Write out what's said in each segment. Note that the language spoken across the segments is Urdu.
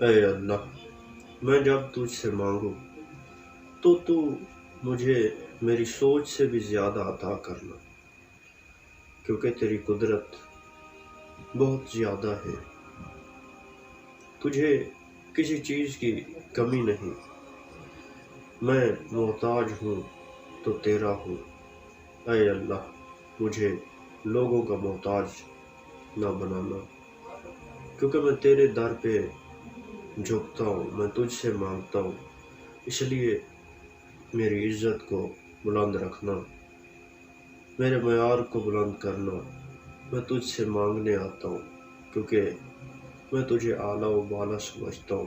اے اللہ، میں جب تجھ سے مانگوں تو مجھے میری سوچ سے بھی زیادہ عطا کرنا، کیونکہ تیری قدرت بہت زیادہ ہے۔ تجھے کسی چیز کی کمی نہیں۔ میں محتاج ہوں تو تیرا ہوں۔ اے اللہ، مجھے لوگوں کا محتاج نہ بنانا، کیونکہ میں تیرے در پہ جھکتا ہوں، میں تجھ سے مانگتا ہوں۔ اس لیے میری عزت کو بلند رکھنا، میرے معیار کو بلند کرنا۔ میں تجھ سے مانگنے آتا ہوں، کیونکہ میں تجھے اعلیٰ و بالا سمجھتا ہوں۔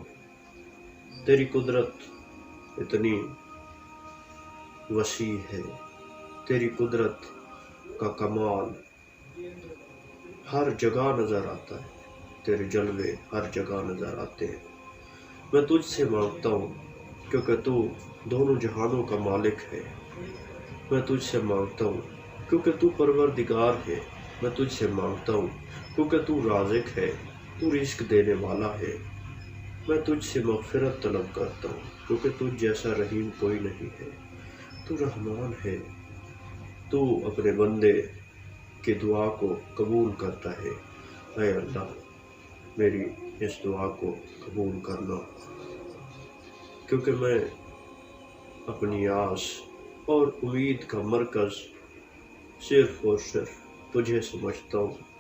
تیری قدرت اتنی وسیع ہے، تیری قدرت کا کمال ہر جگہ نظر آتا ہے، تیرے جلوے ہر جگہ نظر آتے ہیں۔ میں تجھ سے مانگتا ہوں کیونکہ تو دونوں جہانوں کا مالک ہے۔ میں تجھ سے مانگتا ہوں کیونکہ تو پروردگار ہے۔ میں تجھ سے مانگتا ہوں کیونکہ تو رازق ہے، تو رزق دینے والا ہے۔ میں تجھ سے مغفرت طلب کرتا ہوں کیونکہ تجھ جیسا رحیم کوئی نہیں ہے۔ تو رحمان ہے، تو اپنے بندے کی دعا کو قبول کرتا ہے۔ اے اللہ، میری اس دعا کو قبول کرنا، کیونکہ میں اپنی آس اور امید کا مرکز صرف اور صرف تجھے سمجھتا ہوں۔